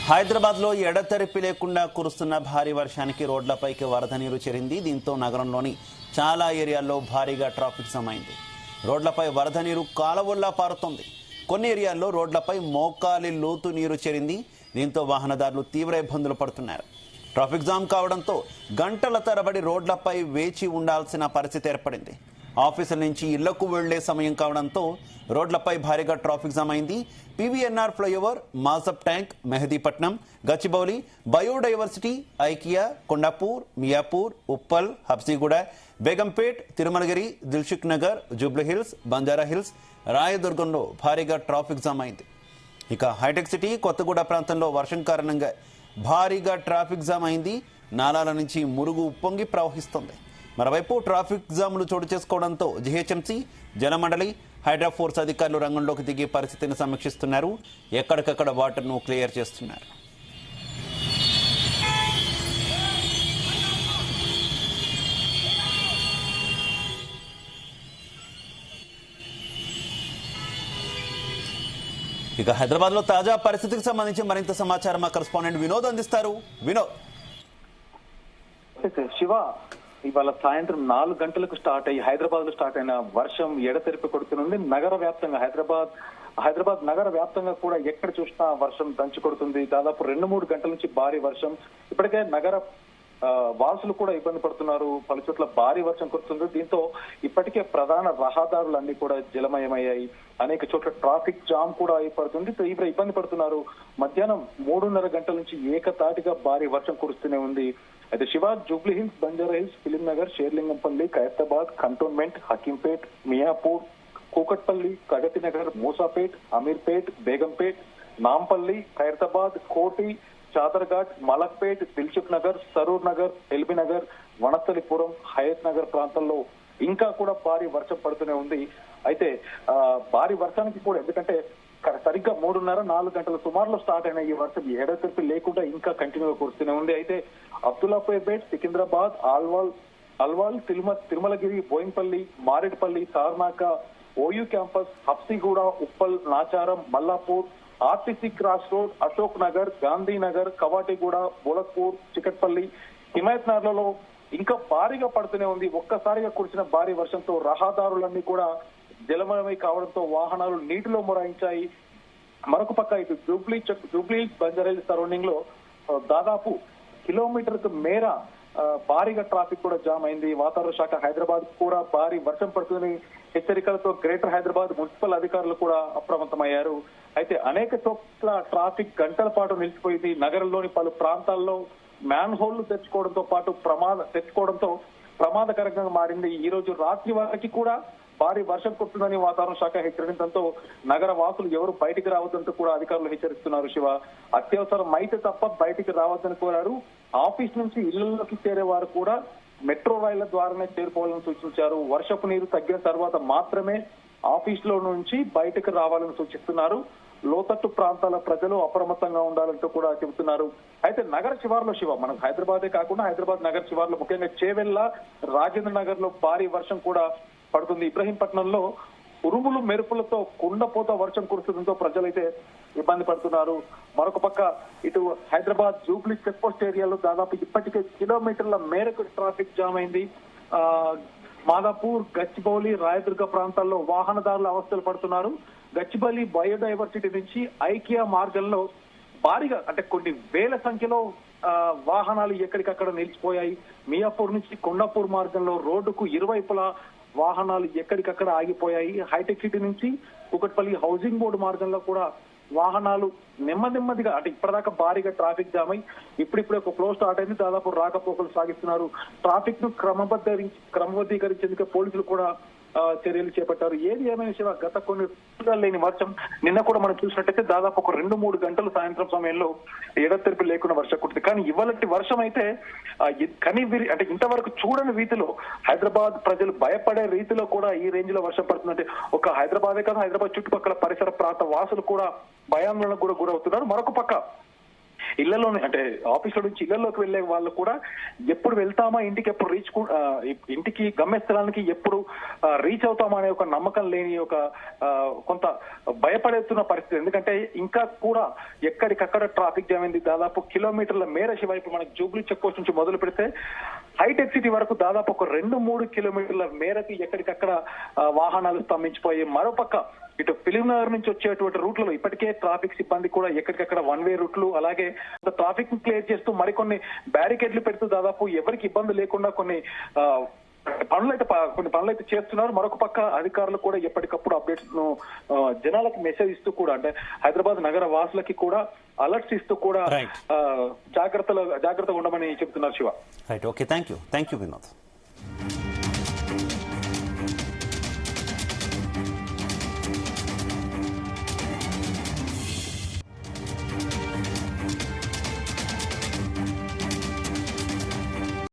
హైదరాబాద్ లో ఎడతెరిపి లేకుండా కురుస్తున్న భారీ వర్షానికి రోడ్లపైకి వరద నీరు చేరింది. దీంతో నగరంలోని చాలా ఏరియాల్లో భారీగా ట్రాఫిక్ జామ్ అయింది. రోడ్లపై వరద నీరు కాలవల్లా పారుతోంది. కొన్ని ఏరియాల్లో రోడ్లపై మోకాలి లోతు నీరు చేరింది. దీంతో వాహనదారులు తీవ్ర ఇబ్బందులు పడుతున్నారు. ట్రాఫిక్ జామ్ కావడంతో గంటల తరబడి రోడ్లపై వేచి ఉండాల్సిన పరిస్థితి ఏర్పడింది. ఆఫీసుల నుంచి ఇళ్లకు వెళ్లే సమయం కావడంతో రోడ్లపై భారీగా ట్రాఫిక్ జామ్ అయింది. PVNR flyover, Masab tank, Mehdipatnam, Gachibowli, biodiversity, IKEA, Kondapur, Miyapur, Uppal, Habsiguda, Begumpet, Tirumalagiri, Dilsukh Nagar, Jubilee Hills, Banjara Hills, రాయదుర్గంలో భారీగా ట్రాఫిక్ జామ్ అయింది. ఇక హైటెక్ సిటీ, కొత్తగూడ ప్రాంతంలో వర్షం కారణంగా భారీగా ట్రాఫిక్ జామ్ అయింది. నాలాల నుంచి మురుగు ఉప్పొంగి ప్రవహిస్తుంది. మరోవైపు ట్రాఫిక్ జాములు చోటు చేసుకోవడంతో జీహెచ్ఎంసీ, జలమండలి, హైడ్రాఫోర్స్ అధికారులు రంగంలోకి దిగి పరిస్థితిని సమీక్షిస్తున్నారు. ఎక్కడికక్కడ వాటర్ను క్లియర్ చేస్తున్నారు. ఇక హైదరాబాద్ లో తాజా పరిస్థితికి సంబంధించి మరింత సమాచారం మా కరెస్పాండెంట్ వినోద్ అందిస్తారు. వినోద్. శివ, ఇవాళ సాయంత్రం 4 గంటలకు స్టార్ట్ అయ్యి హైదరాబాద్ లో స్టార్ట్ అయిన వర్షం ఎడతెరిపి కొడుతుంది. నగర వ్యాప్తంగా హైదరాబాద్ నగర వ్యాప్తంగా కూడా ఎక్కడ చూసినా వర్షం దంచి కొడుతుంది. దాదాపు 2-3 గంటల నుంచి భారీ వర్షం. ఇప్పటికే నగర వాసులు కూడా ఇబ్బంది పడుతున్నారు. పలు చోట్ల భారీ వర్షం కురుతుంది. దీంతో ఇప్పటికే ప్రధాన రహదారులన్నీ కూడా జలమయమయ్యాయి. అనేక చోట్ల ట్రాఫిక్ జామ్ కూడా ఏర్పడుతుంది. తీవ్ర ఇబ్బంది పడుతున్నారు. మధ్యాహ్నం 3:30 గంటల నుంచి ఏకతాటిగా భారీ వర్షం కురుస్తూనే ఉంది. అయితే శివ, Jubilee Hills, Banjara Hills, Film Nagar, Serilingampally, Khairatabad, Cantonment, Hakimpet, Miyapur, Kukatpally, Pragathi Nagar, Moosapet, Ameerpet, Begumpet, Nampally, Khairatabad, Koti, Chadarghat, Malakpet, Dilsukh Nagar, Saroor Nagar, LB Nagar, Vanasthalipuram, Hayath Nagar ప్రాంతాల్లో ఇంకా కూడా భారీ వర్షం పడుతూనే ఉంది. అయితే భారీ వర్షానికి కూడా ఎందుకంటే సరిగ్గా 3:30-4 గంటల సుమారులో స్టార్ట్ అయిన ఈ వర్షం ఎడతెరిపి లేకుండా ఇంకా కంటిన్యూగా కురుస్తూనే ఉంది. అయితే Abdullapet, Secunderabad, Alwal, Tirumalagiri, Bowenpally, Maredpally, Tarnaka, OU campus, Habsiguda, Uppal, Nacharam, Mallapur, RTC cross road, Ashok Nagar, Gandhinagar, Kavadiguda, Bholakpur, Chikkadpally, Himayat నగర్లలో ఇంకా భారీగా పడుతూనే ఉంది. ఒక్కసారిగా కురిసిన భారీ వర్షంతో రహదారులన్నీ కూడా జలమయమై కావడంతో వాహనాలు నీటిలో మొరాయించాయి. మరొక పక్క ఇటు జూబ్లీ బంజారా హిల్స్ సరౌండింగ్ లో దాదాపు కిలోమీటర్కు మేర భారీగా ట్రాఫిక్ కూడా జామ్ అయింది. వాతావరణ శాఖ హైదరాబాద్ కూడా భారీ వర్షం పడుతుందని హెచ్చరికలతో గ్రేటర్ హైదరాబాద్ మున్సిపల్ అధికారులు కూడా అప్రమత్తమయ్యారు. అయితే అనేక చోట్ల ట్రాఫిక్ గంటల పాటు నిలిచిపోయింది. నగరంలోని పలు ప్రాంతాల్లో మ్యాన్ హోల్లు తెచ్చుకోవడంతో ప్రమాదకరంగా మారింది. ఈ రోజు రాత్రి వరకు కూడా భారీ వర్షం కురుతుందని వాతావరణ శాఖ హెచ్చరించడంతో నగర వాసులు ఎవరు బయటికి రావద్దంటూ కూడా అధికారులు హెచ్చరిస్తున్నారు. శివ, అత్యవసరం అయితే తప్ప బయటికి రావద్దని కోరారు. ఆఫీస్ నుంచి ఇళ్లలోకి చేరే వారు కూడా మెట్రో రైళ్ల ద్వారానే చేరుకోవాలని సూచించారు. వర్షపు నీరు తగ్గిన తర్వాత మాత్రమే ఆఫీస్ లో నుంచి బయటకు రావాలని సూచిస్తున్నారు. లోతట్టు ప్రాంతాల ప్రజలు అప్రమత్తంగా ఉండాలంటూ కూడా చెబుతున్నారు. అయితే నగర శివార్లో శివ, మనం హైదరాబాదే కాకుండా హైదరాబాద్ నగర శివార్లో ముఖ్యంగా చేవెళ్ల, రాజేంద్ర నగర్ లో భారీ వర్షం కూడా పడుతుంది. ఇబ్రహీంపట్నంలో ఉరుములు మెరుపులతో కుండపోత వర్షం కురుస్తుండటంతో ప్రజలైతే ఇబ్బంది పడుతున్నారు. మరొక పక్క ఇటు హైదరాబాద్ జూబ్లీ చెక్ పోస్ట్ ఏరియాలో దాదాపు ఇప్పటికే కిలోమీటర్ల మేరకు ట్రాఫిక్ జామ్ అయింది. మాదాపూర్, గచ్చిబౌలి, రాయదుర్గ ప్రాంతాల్లో వాహనదారులు అవస్థలు పడుతున్నారు. గచ్చిబౌలి బయోడైవర్సిటీ నుంచి ఐకియా మార్గంలో భారీగా అంటే కొన్ని వేల సంఖ్యలో వాహనాలు ఎక్కడికక్కడ నిలిచిపోయాయి. మియాపూర్ నుంచి కొండాపూర్ మార్గంలో రోడ్డుకు ఇరువైపులా వాహనాలు ఎక్కడికక్కడ ఆగిపోయాయి. హైటెక్ సిటీ నుంచి కూకట్పల్లి హౌసింగ్ బోర్డు మార్గంలో కూడా వాహనాలు నెమ్మదిగా అంటే ఇప్పటిదాకా భారీగా ట్రాఫిక్ జామ్ అయి ఇప్పుడిప్పుడే ఒక ఫ్లో స్టార్ట్ అయింది. దాదాపు రాకపోకలు సాగిస్తున్నారు. ట్రాఫిక్ ను క్రమబద్ధీకరించేందుకు పోలీసులు కూడా చర్యలు చేపట్టారు. ఏది ఏమైనా శివ, గత కొన్ని రోజులు లేని వర్షం నిన్న కూడా మనం చూసినట్టయితే దాదాపు ఒక 2-3 గంటలు సాయంత్రం సమయంలో ఎడతెరిపి లేకుండా వర్షం కుట్టింది. కానీ ఇవాళటి వర్షం అయితే అంటే ఇంతవరకు చూడని రీతిలో హైదరాబాద్ ప్రజలు భయపడే రీతిలో కూడా ఈ రేంజ్ లో వర్షం పడుతుందంటే ఒక హైదరాబాదే కాదు, హైదరాబాద్ చుట్టుపక్కల పరిసర ప్రాంత వాసులు కూడా భయాందోళనకు కూడా గురవుతున్నారు. మరొక పక్క ఇళ్లలోనే అంటే ఆఫీసుల నుంచి ఇళ్లలోకి వెళ్లే వాళ్ళు కూడా ఎప్పుడు వెళ్తామా, ఇంటికి ఎప్పుడు ఇంటికి గమ్యస్థలానికి ఎప్పుడు రీచ్ అవుతామా అనే ఒక నమ్మకం లేని ఒక కొంత భయపడుతున్న పరిస్థితి. ఎందుకంటే ఇంకా కూడా ఎక్కడికక్కడ ట్రాఫిక్ జామ్ అయింది. దాదాపు కిలోమీటర్ల మేర శివైపు మనకు జూబ్లీ చెక్ పోస్ట్ నుంచి మొదలు పెడితే హైటెక్ సిటీ వరకు దాదాపు ఒక 2-3 కిలోమీటర్ల మేరకు ఎక్కడికక్కడ వాహనాలు స్తంభించిపోయి, మరోపక్క ఇటు ఫిలిం నగర్ నుంచి వచ్చేటువంటి రూట్లలో ఇప్పటికే ట్రాఫిక్ సిబ్బంది కూడా ఎక్కడికక్కడ 1 వే రూట్లు, అలాగే ట్రాఫిక్ ని క్లియర్ చేస్తూ మరికొన్ని బ్యారికేడ్లు పెడుతూ దాదాపు ఎవరికి ఇబ్బంది లేకుండా కొన్ని పనులైతే చేస్తున్నారు. మరొక పక్క అధికారులు కూడా ఎప్పటికప్పుడు అప్డేట్స్ ను జనాలకు మెసేజ్ ఇస్తూ కూడా, అంటే హైదరాబాద్ నగర వాసులకి కూడా అలర్ట్స్ ఇస్తూ కూడా జాగ్రత్తగా ఉండమని చెబుతున్నారు Shiva. Right, okay, thank you Vinod.